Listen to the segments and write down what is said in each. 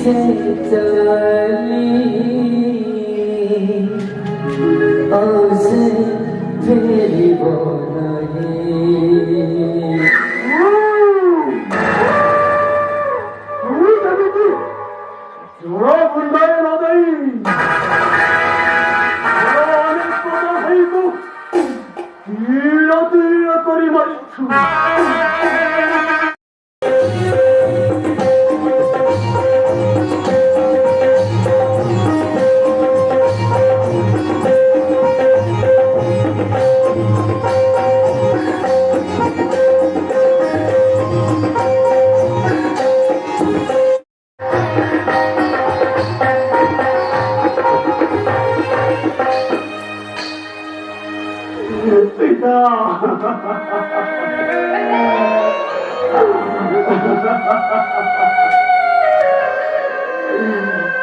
चली उसे फेरी नहीं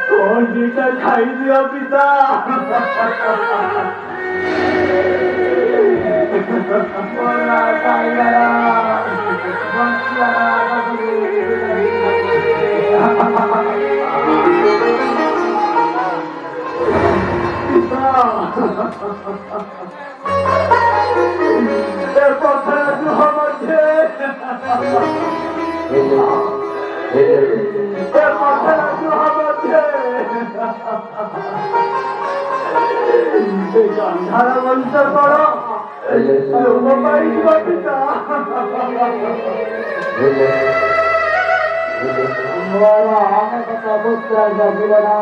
कोशिका खाई दिया पिता बोला खाई गया अंधारा बंद करो पिता पुत्र जीवना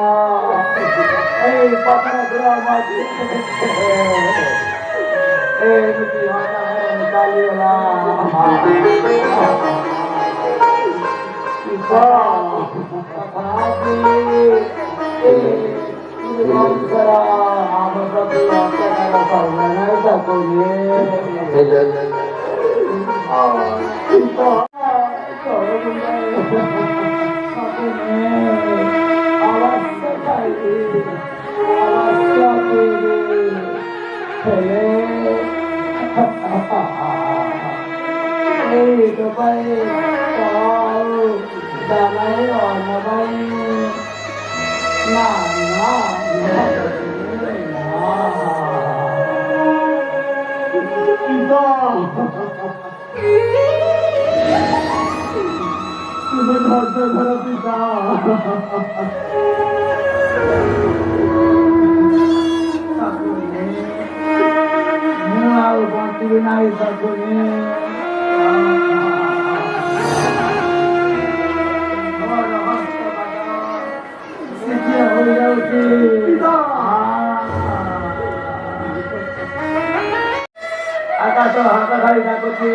आकाश हाथ खाई डाकुची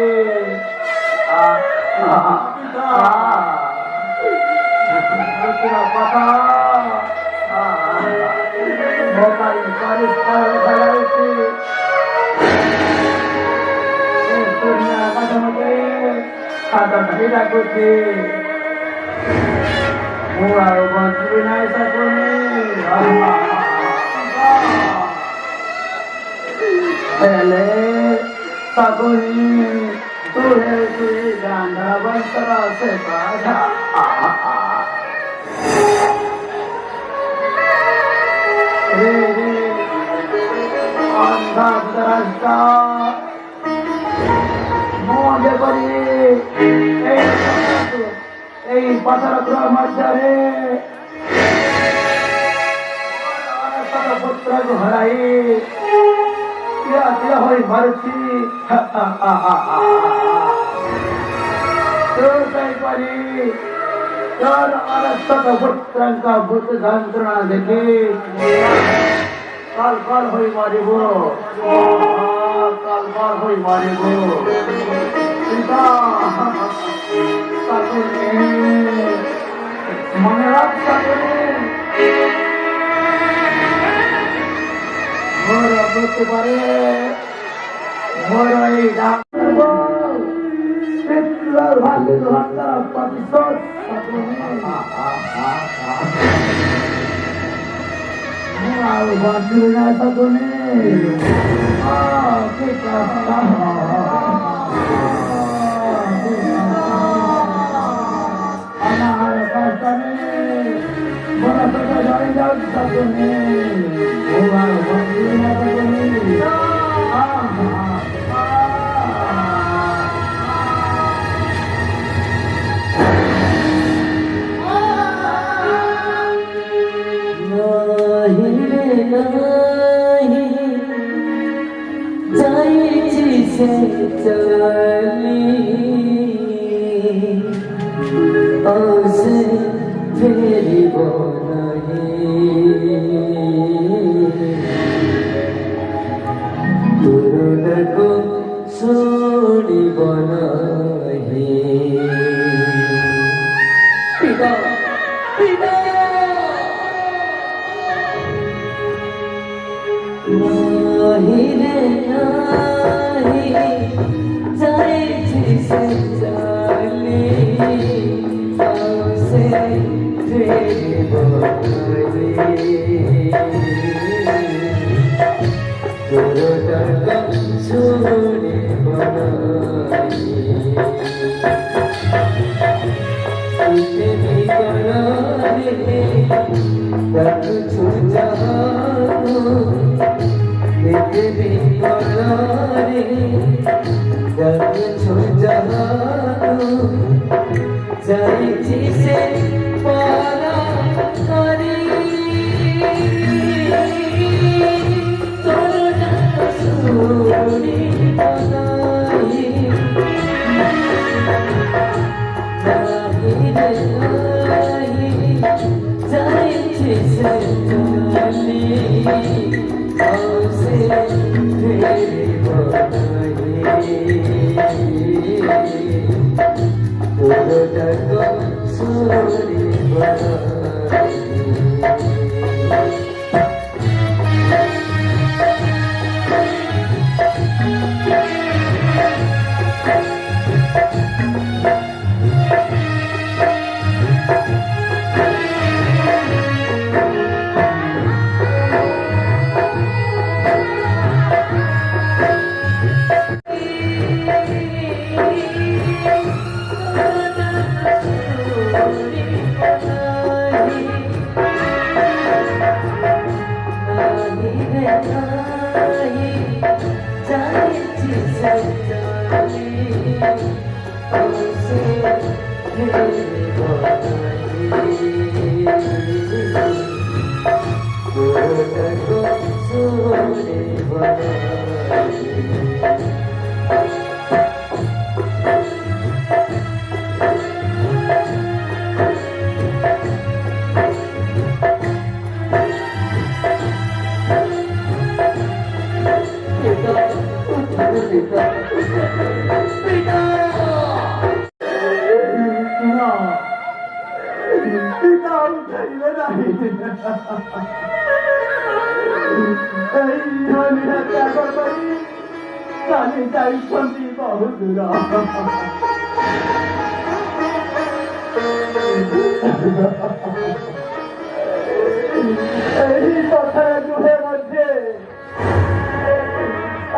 डाकुची बंचू नाही सकोनी सगुनी तुहे तुझी गांधा बंसरा से बाधा रे रे अंधा दरस्ता मोजे परी এই পাতারগ্রহ মধ্যে পুত্র হরাই হয়ে মারছি পারি তোর অনস্তত পুত্রঙ্কা ভূত যন্ত্রণা দেখে কাল কাল হয়ে মারিব কাল কাল হয়ে মারিব পিতা মনে রাখতে করতে পারে মোর এই রাস্তাগুনে তোমার বন্ধুগুনে নাহি রে নাহি যাইছি সে চলি আসে ফেরিব নাহি তোর ডাক শুনিব নাহি পিতা পিতা নাহি রে নাহি যাইছি সে চলি আসে ফেরিব নাহি তোর ডাক শুনিব নাহি तेरी करारे तक छुजा तेरी करारे तक छुजा जाइছি से पारा करी तोर डाक শুনি বনাই নাহি রে নাহি যাইছি সে চলি আসে ফেরিব নাহি তোর ডাক শুনিব নাহি এই কথা জুড়ে মধ্যে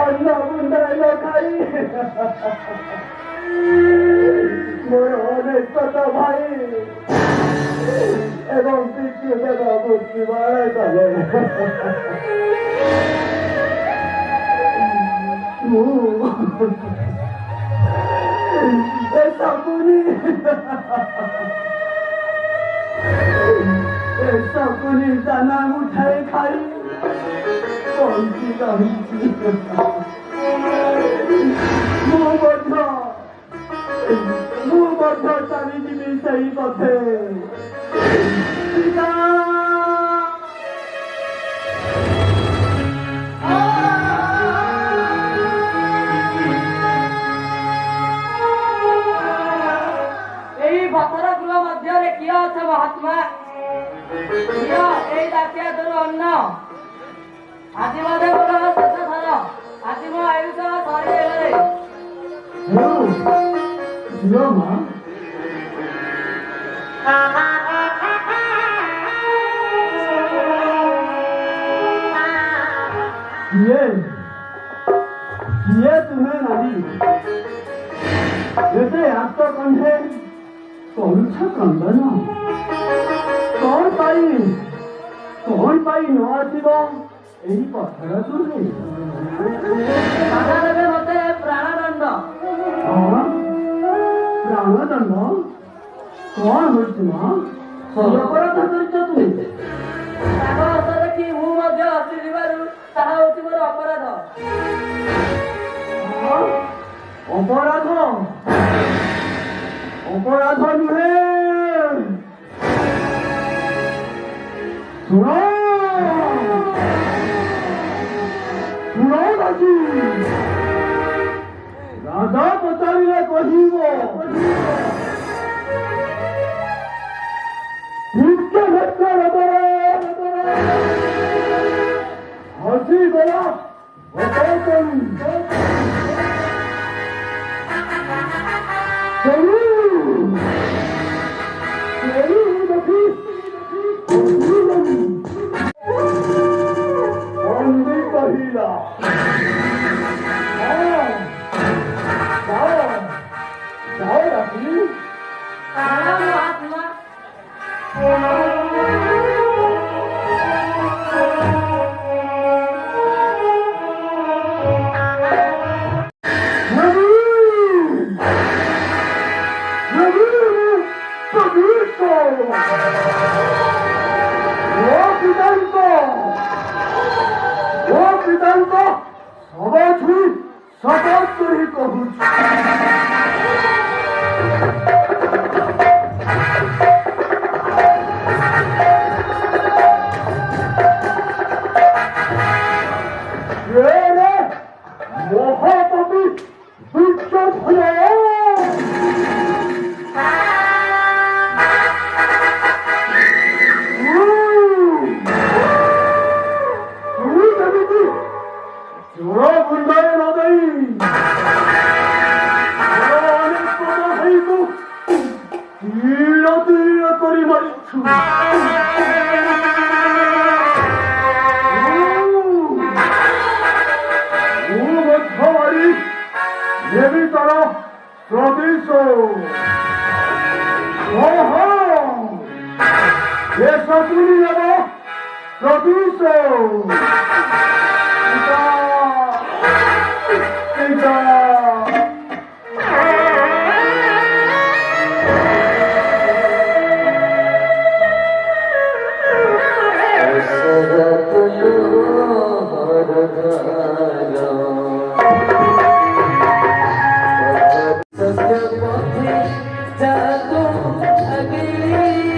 অন্য বুন্দায় লখাই মোর অনেক কথা ভাই এবং তৃতীয় কথা বুদ্ধি বাড়াই তবে सकुनी दाना उठाए खाई कौन सी मुँह बंध चाली जीवी सही पथे महात्मा আজি মাঝে বলা শেষ ধর আজি মো আয়ুষ সরিগলে মা ये तुम्हें नारी जैसे आपका कंधे कौन सा कंधना कौन पाई ଆସିବ ଏହି କଥାଟା ଶୁଣି ବାଧା ଦେବେ ମତେ ପ୍ରାଣଦଣ୍ଡ। ପ୍ରାଣଦଣ୍ଡ କଣ ହୋଇଛି ମା? ଅପରାଧ କରିଛ ତୁମେ? ତାଙ୍କ ହସ ଦେଖି ମୁଁ ମଧ୍ୟ ହସିଯିବାରୁ ତାହା ହେଉଛି ମୋର ଅପରାଧ। ଅପରାଧ ଅପରାଧ ନୁହେଁ। ଶୁଣ ଶୁଣ ବାଜି, ରାଜା ପଚାରିଲେ କହିବ ହସି ଗଲା କହିଲା ରାତି जातो अगली